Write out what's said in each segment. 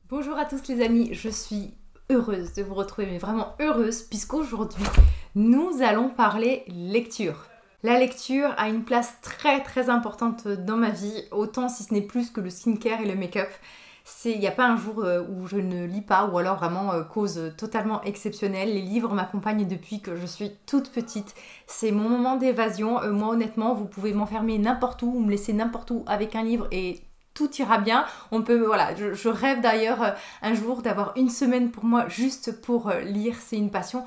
Bonjour à tous les amis, je suis heureuse de vous retrouver, mais vraiment heureuse, puisqu'aujourd'hui, nous allons parler lecture. La lecture a une place très importante dans ma vie, autant si ce n'est plus que le skincare et le make-up. Il n'y a pas un jour où je ne lis pas, ou alors vraiment cause totalement exceptionnelle. Les livres m'accompagnent depuis que je suis toute petite. C'est mon moment d'évasion. Moi honnêtement, vous pouvez m'enfermer n'importe où, ou me laisser n'importe où avec un livre et tout ira bien. On peut, voilà, je rêve d'ailleurs un jour d'avoir une semaine pour moi juste pour lire. C'est une passion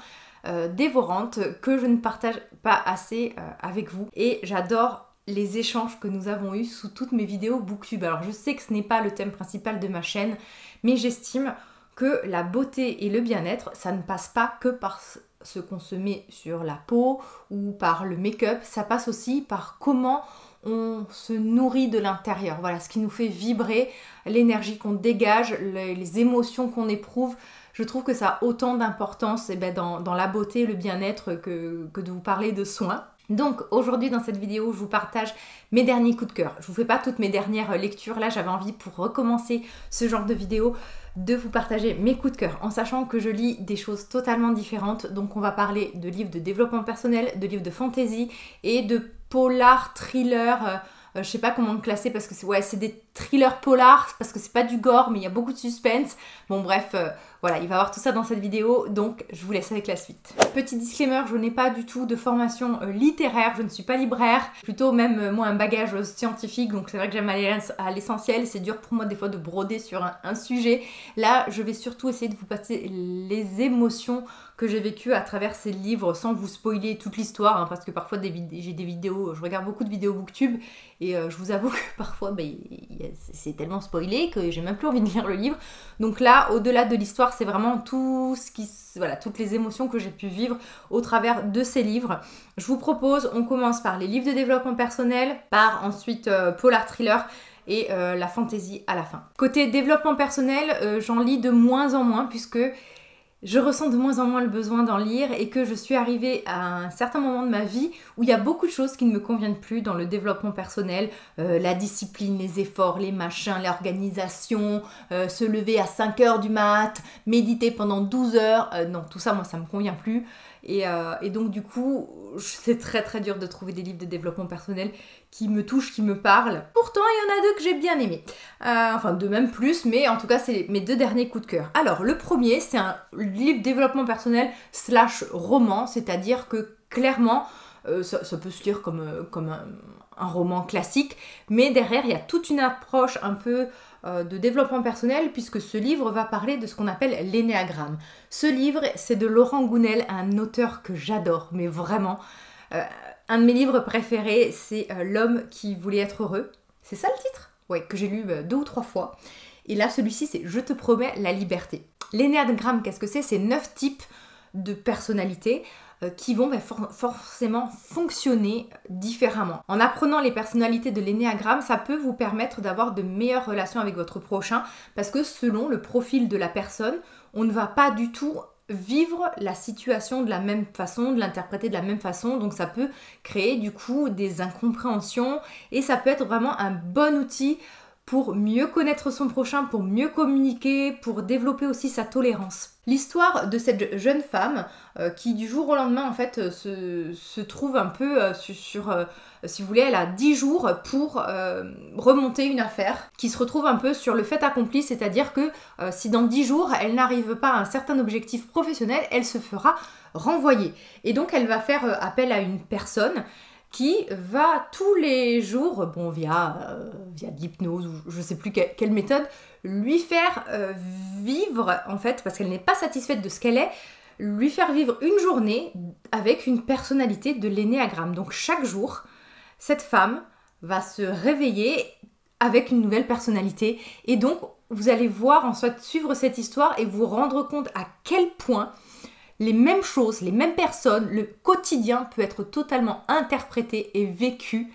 dévorante que je ne partage pas assez avec vous. Et j'adore les échanges que nous avons eus sous toutes mes vidéos Booktube. Alors je sais que ce n'est pas le thème principal de ma chaîne, mais j'estime que la beauté et le bien-être, ça ne passe pas que par ce qu'on se met sur la peau ou par le make-up, ça passe aussi par comment on se nourrit de l'intérieur. Voilà, ce qui nous fait vibrer, l'énergie qu'on dégage, les émotions qu'on éprouve. Je trouve que ça a autant d'importance dans la beauté et le bien-être que de vous parler de soins. Donc aujourd'hui dans cette vidéo, je vous partage mes derniers coups de cœur. Je vous fais pas toutes mes dernières lectures. Là, j'avais envie pour recommencer ce genre de vidéo de vous partager mes coups de cœur en sachant que je lis des choses totalement différentes. Donc on va parler de livres de développement personnel, de livres de fantasy et de polar, thriller, je sais pas comment le classer parce que c'est des thrillers polars parce que c'est pas du gore mais il y a beaucoup de suspense. Bon bref, voilà, il va y avoir tout ça dans cette vidéo, donc je vous laisse avec la suite. Petit disclaimer, je n'ai pas du tout de formation littéraire, je ne suis pas libraire, plutôt même moi un bagage scientifique, donc c'est vrai que j'aime aller à l'essentiel, c'est dur pour moi des fois de broder sur un sujet. Là, je vais surtout essayer de vous passer les émotions que j'ai vécues à travers ces livres sans vous spoiler toute l'histoire, hein, parce que parfois j'ai des vidéos, je regarde beaucoup de vidéos Booktube et je vous avoue que parfois c'est tellement spoilé que j'ai même plus envie de lire le livre. Donc là, au-delà de l'histoire, c'est vraiment tout toutes les émotions que j'ai pu vivre au travers de ces livres. Je vous propose, on commence par les livres de développement personnel, par ensuite polar thriller et la fantasy à la fin. Côté développement personnel, j'en lis de moins en moins puisque je ressens de moins en moins le besoin d'en lire et que je suis arrivée à un certain moment de ma vie où il y a beaucoup de choses qui ne me conviennent plus dans le développement personnel, la discipline, les efforts, les machins, l'organisation, se lever à 5 heures du mat, méditer pendant 12 heures, non, tout ça, moi, ça me convient plus. Et donc du coup, c'est très dur de trouver des livres de développement personnel qui me touchent, qui me parlent. Pourtant, il y en a deux que j'ai bien aimés. Enfin, deux même plus, mais en tout cas, c'est mes deux derniers coups de cœur. Alors, le premier, c'est un livre de développement personnel / roman, c'est-à-dire que clairement, ça peut se lire comme un roman classique, mais derrière, il y a toute une approche un peu de développement personnel puisque ce livre va parler de ce qu'on appelle l'énéagramme. Ce livre, c'est de Laurent Gounel, un auteur que j'adore, mais vraiment. Un de mes livres préférés, c'est L'homme qui voulait être heureux. C'est ça le titre ? Ouais, que j'ai lu 2 ou 3 fois. Et là, celui-ci, c'est Je te promets la liberté. L'énéagramme, qu'est-ce que c'est ? C'est 9 types de personnalités qui vont forcément fonctionner différemment. En apprenant les personnalités de l'énéagramme, ça peut vous permettre d'avoir de meilleures relations avec votre prochain parce que selon le profil de la personne, on ne va pas du tout vivre la situation de la même façon, de l'interpréter de la même façon, donc ça peut créer du coup des incompréhensions et ça peut être vraiment un bon outil pour mieux connaître son prochain, pour mieux communiquer, pour développer aussi sa tolérance. L'histoire de cette jeune femme qui du jour au lendemain en fait se trouve un peu si vous voulez, elle a 10 jours pour remonter une affaire qui se retrouve un peu sur le fait accompli, c'est-à-dire que si dans 10 jours elle n'arrive pas à un certain objectif professionnel, elle se fera renvoyer. Et donc elle va faire appel à une personne qui va tous les jours, bon via de l'hypnose ou je sais plus quelle méthode, lui faire vivre en fait, parce qu'elle n'est pas satisfaite de ce qu'elle est, lui faire vivre une journée avec une personnalité de l'énéagramme. Donc chaque jour, cette femme va se réveiller avec une nouvelle personnalité et donc vous allez voir ensuite suivre cette histoire et vous rendre compte à quel point les mêmes choses, les mêmes personnes, le quotidien peut être totalement interprété et vécu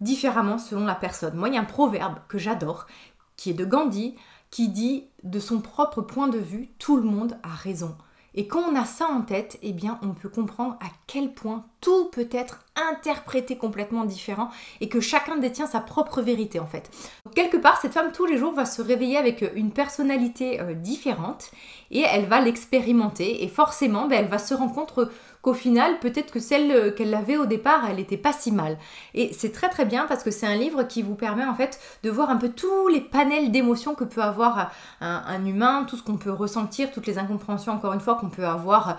différemment selon la personne. Moi, il y a un proverbe que j'adore, qui est de Gandhi, qui dit « De son propre point de vue, tout le monde a raison ». Et quand on a ça en tête, eh bien, on peut comprendre à quel point tout peut être interprété complètement différent et que chacun détient sa propre vérité en fait. Quelque part, cette femme tous les jours va se réveiller avec une personnalité différente et elle va l'expérimenter et forcément, elle va se rendre compte qu'au final, peut-être que celle qu'elle avait au départ, elle n'était pas si mal. Et c'est très très bien parce que c'est un livre qui vous permet en fait de voir un peu tous les panels d'émotions que peut avoir un humain, tout ce qu'on peut ressentir, toutes les incompréhensions encore une fois qu'on peut avoir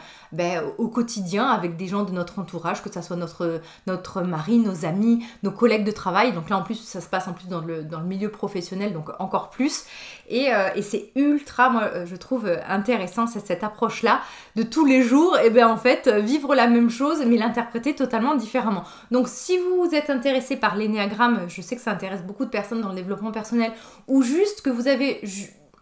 au quotidien avec des gens de notre entourage, que ce soit notre mari, nos amis, nos collègues de travail. Donc là en plus ça se passe en plus dans le milieu professionnel, donc encore plus. Et c'est ultra, moi je trouve intéressant cette approche-là de tous les jours, et bien en fait vivre la même chose mais l'interpréter totalement différemment. Donc si vous êtes intéressé par l'énéagramme, je sais que ça intéresse beaucoup de personnes dans le développement personnel, ou juste que vous avez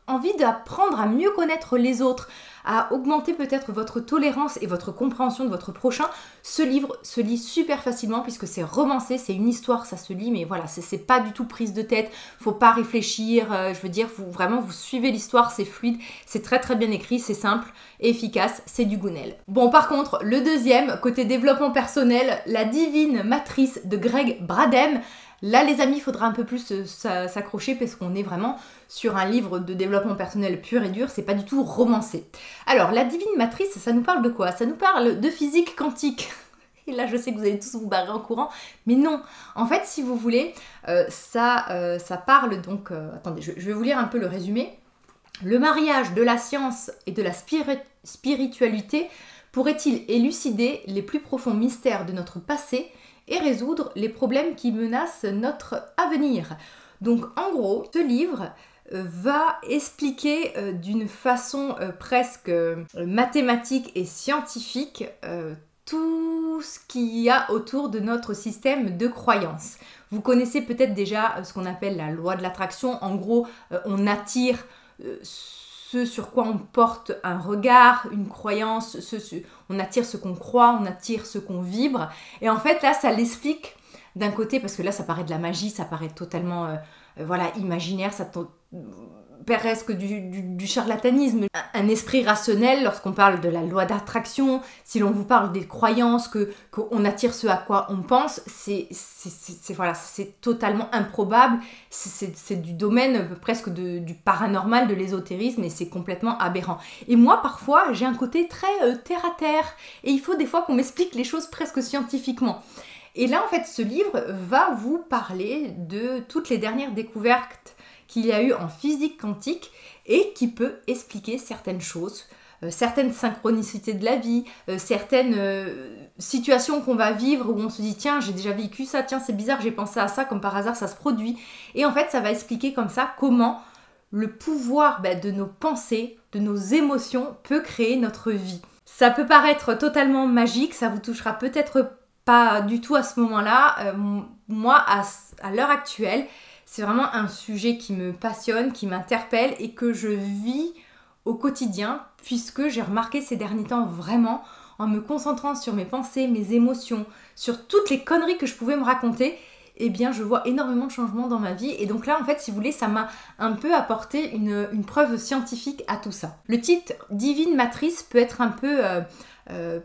envie d'apprendre à mieux connaître les autres, à augmenter peut-être votre tolérance et votre compréhension de votre prochain, ce livre se lit super facilement puisque c'est romancé, c'est une histoire, ça se lit, mais voilà, c'est pas du tout prise de tête, faut pas réfléchir, je veux dire, vous suivez l'histoire, c'est fluide, c'est très très bien écrit, c'est simple, efficace, c'est du Gounel. Bon, par contre, le deuxième, côté développement personnel, La Divine Matrice de Greg Bradem. Là, les amis, il faudra un peu plus s'accrocher parce qu'on est vraiment sur un livre de développement personnel pur et dur, c'est pas du tout romancé. Alors, La Divine Matrice, ça nous parle de quoi? Ça nous parle de physique quantique. Et là, je sais que vous allez tous vous barrer en courant, mais non. En fait, si vous voulez, ça parle donc... attendez, je vais vous lire un peu le résumé. Le mariage de la science et de la spiritualité pourrait-il élucider les plus profonds mystères de notre passé et résoudre les problèmes qui menacent notre avenir? Donc en gros, ce livre va expliquer d'une façon presque mathématique et scientifique tout ce qu'il y a autour de notre système de croyances. Vous connaissez peut-être déjà ce qu'on appelle la loi de l'attraction. En gros, on attire ce sur quoi on porte un regard, une croyance, on attire ce qu'on croit, on attire ce qu'on vibre. Et en fait, là, ça l'explique d'un côté, parce que là, ça paraît de la magie, ça paraît totalement imaginaire, ça presque du charlatanisme. Un esprit rationnel, lorsqu'on parle de la loi d'attraction, si l'on vous parle des croyances, qu'on attire ce à quoi on pense, c'est totalement improbable, c'est du domaine presque du paranormal, de l'ésotérisme, et c'est complètement aberrant. Et moi, parfois, j'ai un côté très terre-à-terre, et il faut des fois qu'on m'explique les choses presque scientifiquement. Et là, en fait, ce livre va vous parler de toutes les dernières découvertes qu'il y a eu en physique quantique et qui peut expliquer certaines choses, certaines synchronicités de la vie, certaines situations qu'on va vivre où on se dit tiens j'ai déjà vécu ça, tiens c'est bizarre j'ai pensé à ça, comme par hasard ça se produit. Et en fait ça va expliquer comme ça comment le pouvoir de nos pensées, de nos émotions peut créer notre vie. Ça peut paraître totalement magique, ça vous touchera peut-être pas du tout à ce moment-là. Moi à l'heure actuelle, c'est vraiment un sujet qui me passionne, qui m'interpelle et que je vis au quotidien puisque j'ai remarqué ces derniers temps vraiment en me concentrant sur mes pensées, mes émotions, sur toutes les conneries que je pouvais me raconter, eh bien je vois énormément de changements dans ma vie. Et donc là en fait si vous voulez ça m'a un peu apporté une preuve scientifique à tout ça. Le titre Divine Matrice peut être un peu...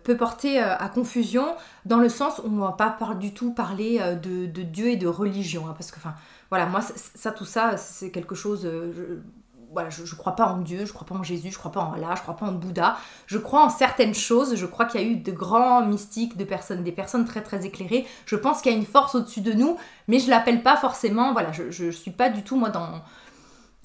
peut porter à confusion dans le sens où on ne va pas du tout parler de Dieu et de religion, parce que voilà, moi tout ça c'est quelque chose, je crois pas en Dieu, je crois pas en Jésus, je crois pas en Allah, je crois pas en Bouddha, je crois en certaines choses, je crois qu'il y a eu de grands mystiques, des personnes très très éclairées, je pense qu'il y a une force au-dessus de nous, mais je l'appelle pas forcément, voilà, je suis pas du tout moi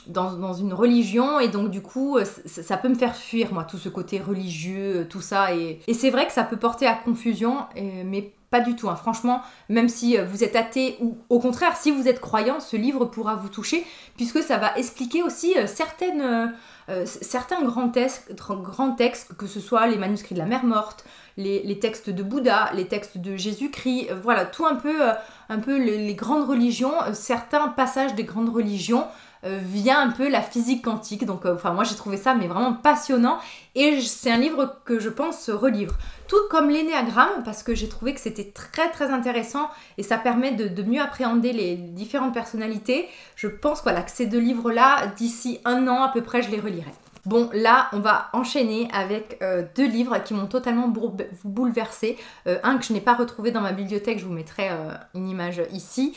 dans une religion, et donc du coup ça peut me faire fuir moi tout ce côté religieux, tout ça, et c'est vrai que ça peut porter à confusion, mais pas du tout, franchement, même si vous êtes athée ou au contraire si vous êtes croyant, ce livre pourra vous toucher puisque ça va expliquer aussi certains grands textes, que ce soit les manuscrits de la mer morte, les textes de Bouddha, les textes de Jésus-Christ, voilà, tout un peu les grandes religions, certains passages des grandes religions via un peu la physique quantique. Donc moi j'ai trouvé ça mais vraiment passionnant, et c'est un livre que je pense relivre, tout comme l'énéagramme, parce que j'ai trouvé que c'était très très intéressant et ça permet de mieux appréhender les différentes personnalités. Je pense que ces deux livres là, d'ici 1 an à peu près, je les relirai. Bon, là, on va enchaîner avec deux livres qui m'ont totalement bouleversée. Un que je n'ai pas retrouvé dans ma bibliothèque, je vous mettrai une image ici.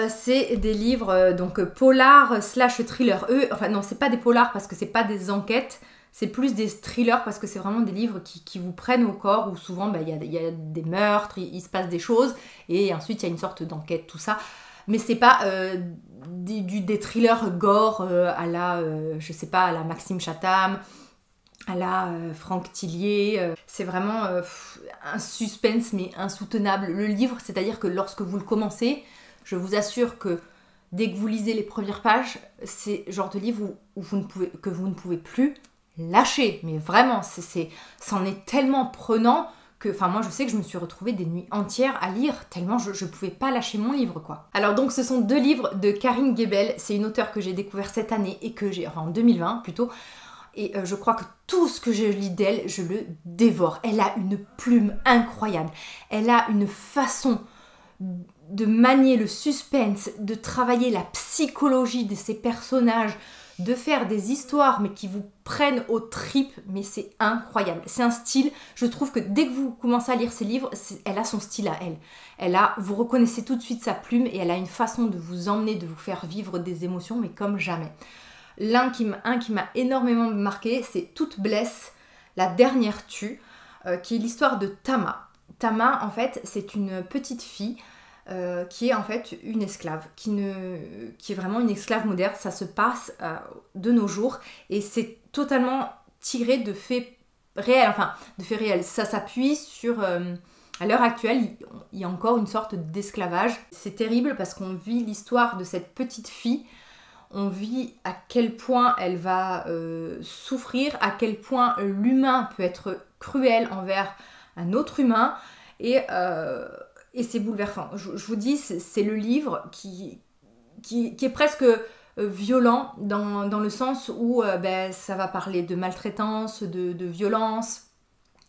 C'est des livres donc polar slash thriller. Enfin non, c'est pas des polars parce que c'est pas des enquêtes, c'est plus des thrillers parce que c'est vraiment des livres qui vous prennent au corps, où souvent il y a des meurtres, il se passe des choses, et ensuite il y a une sorte d'enquête, tout ça. Mais c'est pas des thrillers gore à la, je sais pas, à la Maxime Chatham, à la Franck Tillier. C'est vraiment un suspense mais insoutenable. Le livre, c'est-à-dire que lorsque vous le commencez, je vous assure que dès que vous lisez les premières pages, c'est le genre de livre où vous ne pouvez plus lâcher. Mais vraiment, c'en est tellement prenant que, enfin moi je sais que je me suis retrouvée des nuits entières à lire, tellement je pouvais pas lâcher mon livre quoi. Alors donc ce sont deux livres de Karine Guébel, c'est une auteure que j'ai découvert cette année et que j'ai, enfin en 2020 plutôt, et je crois que tout ce que je lis d'elle, je le dévore. Elle a une plume incroyable, elle a une façon de manier le suspense, de travailler la psychologie de ses personnages, de faire des histoires mais qui vous prennent aux tripes, mais c'est incroyable. C'est un style, je trouve que dès que vous commencez à lire ses livres, elle a son style à elle. Vous reconnaissez tout de suite sa plume et elle a une façon de vous emmener, de vous faire vivre des émotions, mais comme jamais. Un qui m'a énormément marqué, c'est Toute blesse, la dernière tue, qui est l'histoire de Tama. Tama, en fait, c'est une petite fille qui est en fait une esclave, qui est vraiment une esclave moderne. Ça se passe de nos jours et c'est totalement tiré de faits réels, Ça s'appuie sur... à l'heure actuelle, il y a encore une sorte d'esclavage. C'est terrible parce qu'on vit l'histoire de cette petite fille, on vit à quel point elle va souffrir, à quel point l'humain peut être cruel envers un autre humain, et c'est bouleversant. Je vous dis, c'est le livre qui est presque violent dans le sens où ça va parler de maltraitance, de violence,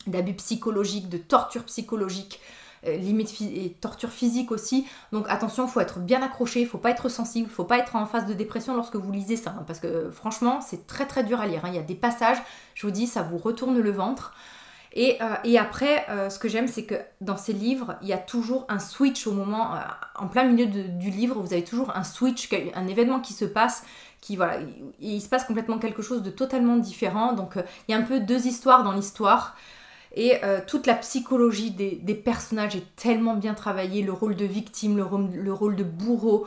d'abus psychologiques, de torture psychologique, limite et torture physique aussi. Donc attention, il faut être bien accroché, il ne faut pas être sensible, il ne faut pas être en phase de dépression lorsque vous lisez ça, hein, parce que franchement, c'est très très dur à lire. Hein. Il y a des passages, je vous dis, ça vous retourne le ventre. Et après, ce que j'aime, c'est que dans ces livres, il y a toujours un switch au moment, en plein milieu du livre, vous avez toujours un switch, un événement qui se passe, il se passe complètement quelque chose de totalement différent. Donc il y a un peu deux histoires dans l'histoire. Et toute la psychologie des personnages est tellement bien travaillée, le rôle de victime, le rôle de bourreau,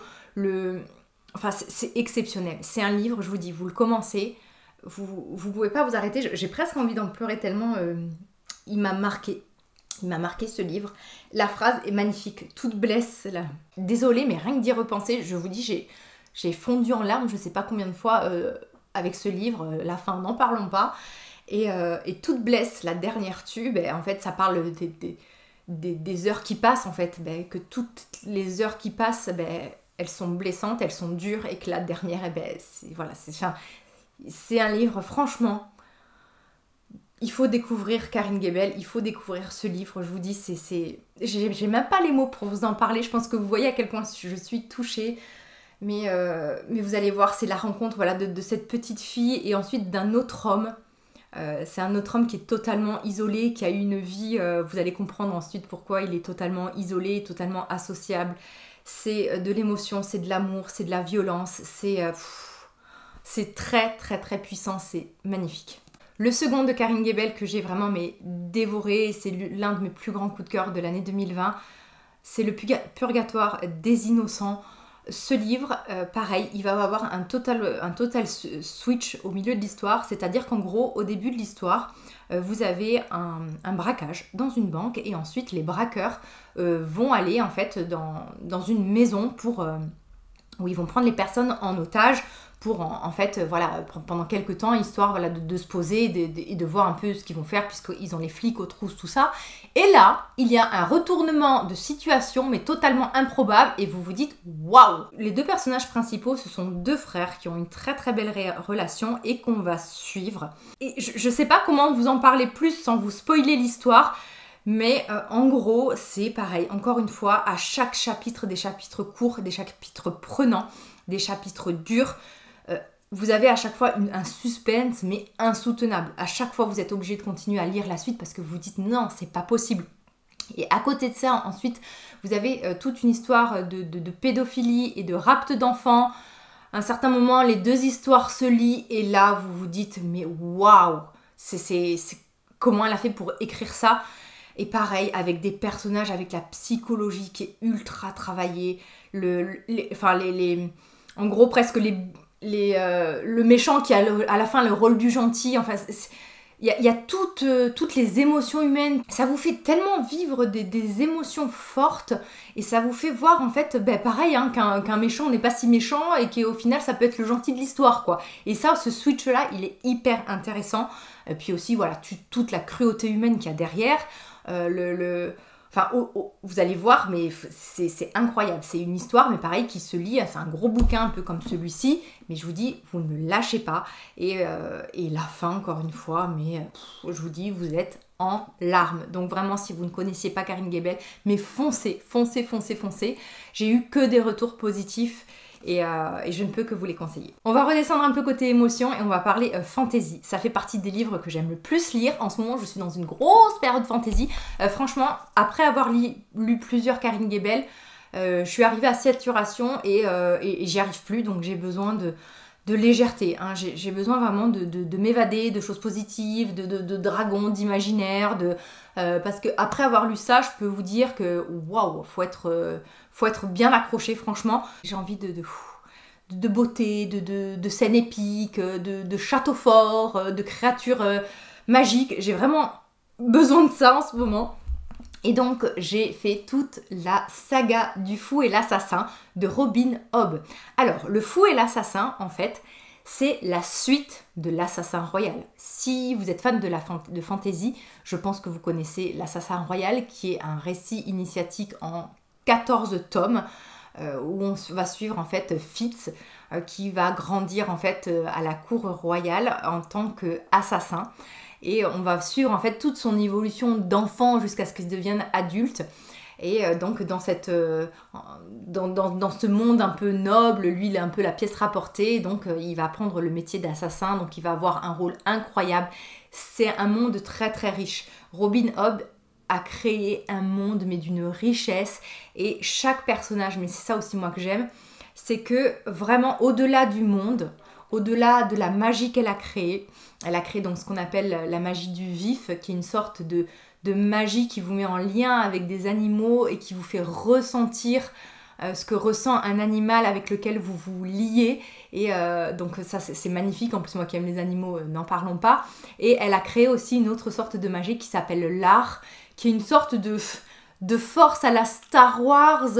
c'est exceptionnel. C'est un livre, je vous dis, vous le commencez, vous pouvez pas vous arrêter. J'ai presque envie d'en pleurer tellement... Il m'a marqué ce livre. La phrase est magnifique. Toute blesse. Là. Désolée, mais rien que d'y repenser, je vous dis, j'ai fondu en larmes, je ne sais pas combien de fois avec ce livre. La fin, n'en parlons pas. Et toute blesse, la dernière tue, en fait, ça parle des heures qui passent, en fait. Que toutes les heures qui passent, elles sont blessantes, elles sont dures, et que la dernière, c'est un livre, franchement... Il faut découvrir Karine Guébel, il faut découvrir ce livre, je vous dis, j'ai même pas les mots pour vous en parler, je pense que vous voyez à quel point je suis touchée, mais vous allez voir, c'est la rencontre de cette petite fille et ensuite d'un autre homme. C'est un autre homme qui est totalement isolé, qui a eu une vie, vous allez comprendre ensuite pourquoi il est totalement isolé, totalement associable. C'est de l'émotion, c'est de l'amour, c'est de la violence, c'est très très très puissant, c'est magnifique. Le second de Karine Guébel que j'ai vraiment dévoré, c'est l'un de mes plus grands coups de cœur de l'année 2020, c'est Le Purgatoire des innocents. Ce livre, pareil, il va avoir un total switch au milieu de l'histoire, c'est-à-dire qu'en gros, au début de l'histoire, vous avez un braquage dans une banque et ensuite les braqueurs vont aller en fait dans une maison où ils vont prendre les personnes en otage pour pendant quelques temps, histoire de se poser et de voir un peu ce qu'ils vont faire puisqu'ils ont les flics aux trousses, tout ça. Et là, il y a un retournement de situation mais totalement improbable et vous vous dites waouh! Les deux personnages principaux, ce sont deux frères qui ont une très très belle relation et qu'on va suivre. Et je sais pas comment vous en parler plus sans vous spoiler l'histoire, mais en gros, c'est pareil, encore une fois, à chaque chapitre, des chapitres courts, des chapitres prenants, des chapitres durs, vous avez à chaque fois un suspense, mais insoutenable. À chaque fois, vous êtes obligé de continuer à lire la suite parce que vous dites non, c'est pas possible. Et à côté de ça, ensuite, vous avez toute une histoire de pédophilie et de rapt d'enfants. À un certain moment, les deux histoires se lient et là, vous vous dites mais waouh, comment elle a fait pour écrire ça? Et pareil, avec des personnages, avec la psychologie qui est ultra travaillée, en gros presque le méchant qui a à la fin le rôle du gentil, enfin il y a toutes les émotions humaines. Ça vous fait tellement vivre des émotions fortes et ça vous fait voir en fait, pareil, hein, qu'un méchant n'est pas si méchant et qu'au final ça peut être le gentil de l'histoire, quoi. Et ça, ce switch-là, il est hyper intéressant. Et puis aussi, voilà, toute la cruauté humaine qu'il y a derrière. Vous allez voir, mais c'est incroyable. C'est une histoire, mais pareil, qui se lit. C'est un gros bouquin, un peu comme celui-ci. Mais je vous dis, vous ne lâchez pas. Et la fin, encore une fois, mais je vous dis, vous êtes en larmes. Donc vraiment, si vous ne connaissiez pas Karine Gaibel, mais foncez. J'ai eu que des retours positifs. Et je ne peux que vous les conseiller. On va redescendre un peu côté émotion et on va parler fantasy. Ça fait partie des livres que j'aime le plus lire. En ce moment, je suis dans une grosse période fantasy. Franchement, après avoir lu plusieurs Karine Gaibel, je suis arrivée à saturation et j'y arrive plus. Donc j'ai besoin de légèreté. Hein. J'ai besoin vraiment de m'évader, de choses positives, de dragons, d'imaginaire. Parce que après avoir lu ça, je peux vous dire que waouh, faut être bien accroché, franchement. J'ai envie de beauté, de scènes épiques, de châteaux forts, de créatures magiques. J'ai vraiment besoin de ça en ce moment. Et donc, j'ai fait toute la saga du Fou et l'Assassin de Robin Hobb. Alors, le Fou et l'Assassin, en fait, c'est la suite de l'Assassin Royal. Si vous êtes fan de fantasy, je pense que vous connaissez l'Assassin Royal, qui est un récit initiatique en 14 tomes, où on va suivre en fait Fitz, qui va grandir en fait à la cour royale en tant qu'assassin. Et on va suivre en fait toute son évolution d'enfant jusqu'à ce qu'il devienne adulte. Et donc dans ce monde un peu noble, lui il est un peu la pièce rapportée, donc il va prendre le métier d'assassin, donc il va avoir un rôle incroyable. C'est un monde très très riche. Robin Hobb a créé un monde mais d'une richesse, et chaque personnage, mais c'est ça aussi moi que j'aime, c'est que vraiment au-delà du monde, au-delà de la magie qu'elle a créée, elle a créé donc ce qu'on appelle la magie du vif, qui est une sorte de magie qui vous met en lien avec des animaux et qui vous fait ressentir ce que ressent un animal avec lequel vous vous liez. Et donc ça c'est magnifique, en plus moi qui aime les animaux, n'en parlons pas. Et elle a créé aussi une autre sorte de magie qui s'appelle l'art, qui est une sorte de force à la Star Wars,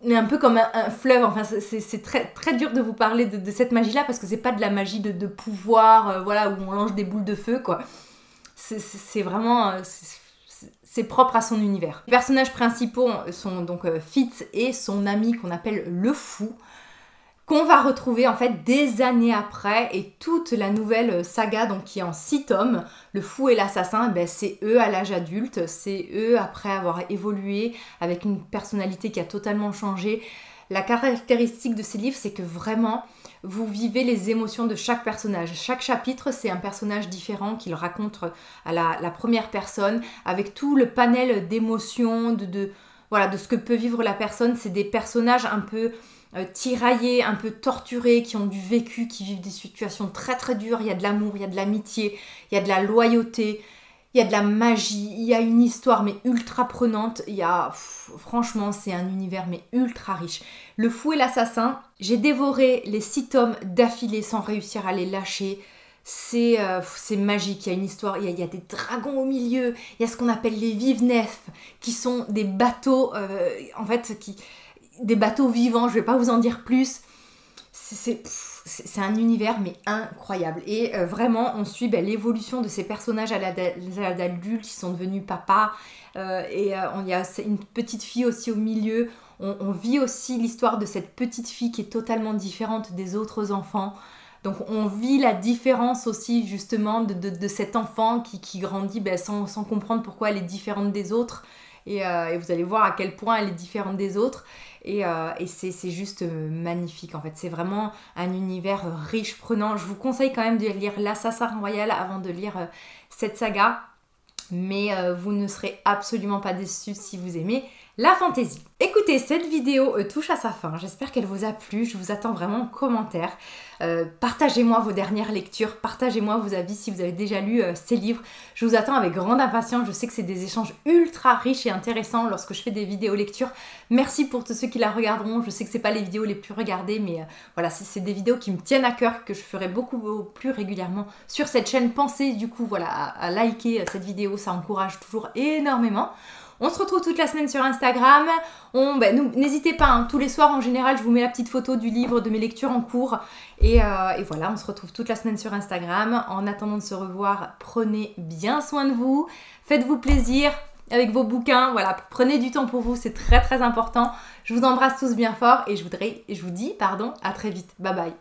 mais un peu comme un fleuve. Enfin, c'est très, très dur de vous parler de cette magie-là, parce que c'est pas de la magie de pouvoir, voilà, où on lance des boules de feu, quoi. C'est vraiment... c'est propre à son univers. Les personnages principaux sont donc Fitz et son ami qu'on appelle le Fou, qu'on va retrouver en fait des années après, et toute la nouvelle saga donc qui est en 6 tomes, le Fou et l'Assassin, c'est eux à l'âge adulte, c'est eux après avoir évolué avec une personnalité qui a totalement changé. La caractéristique de ces livres, c'est que vraiment vous vivez les émotions de chaque personnage. Chaque chapitre, c'est un personnage différent qu'il raconte à la première personne, avec tout le panel d'émotions, voilà, de ce que peut vivre la personne. C'est des personnages un peu tiraillés, un peu torturés, qui ont du vécu, qui vivent des situations très très dures. Il y a de l'amour, il y a de l'amitié, il y a de la loyauté, il y a de la magie, il y a une histoire mais ultra prenante. Franchement, c'est un univers mais ultra riche. Le Fou et l'Assassin, j'ai dévoré les 6 tomes d'affilée sans réussir à les lâcher. C'est magique, il y a une histoire, il y a des dragons au milieu, il y a ce qu'on appelle les vive-nefs, qui sont des bateaux, des bateaux vivants, je vais pas vous en dire plus. C'est un univers mais incroyable. Et vraiment, on suit l'évolution de ces personnages à l'âge adulte, qui sont devenus papas. Il y a une petite fille aussi au milieu. On vit aussi l'histoire de cette petite fille qui est totalement différente des autres enfants. Donc on vit la différence aussi justement de cet enfant qui grandit sans comprendre pourquoi elle est différente des autres. et vous allez voir à quel point elle est différente des autres. Et c'est juste magnifique en fait, c'est vraiment un univers riche, prenant. Je vous conseille quand même de lire l'Assassin Royal avant de lire cette saga, mais vous ne serez absolument pas déçus si vous aimez la fantasy. Écoutez, cette vidéo touche à sa fin, j'espère qu'elle vous a plu, je vous attends vraiment en commentaire. Partagez-moi vos dernières lectures, partagez-moi vos avis si vous avez déjà lu ces livres. Je vous attends avec grande impatience, je sais que c'est des échanges ultra riches et intéressants lorsque je fais des vidéos lecture. Merci pour tous ceux qui la regarderont, je sais que c'est pas les vidéos les plus regardées, mais voilà, c'est des vidéos qui me tiennent à cœur, que je ferai beaucoup plus régulièrement sur cette chaîne. Pensez du coup voilà, à liker cette vidéo, ça encourage toujours énormément. On se retrouve toute la semaine sur Instagram. N'hésitez pas, hein, tous les soirs en général, je vous mets la petite photo du livre, de mes lectures en cours. Et voilà, on se retrouve toute la semaine sur Instagram. En attendant de se revoir, prenez bien soin de vous. Faites-vous plaisir avec vos bouquins. Voilà, prenez du temps pour vous, c'est très très important. Je vous embrasse tous bien fort et je vous dis à très vite. Bye bye.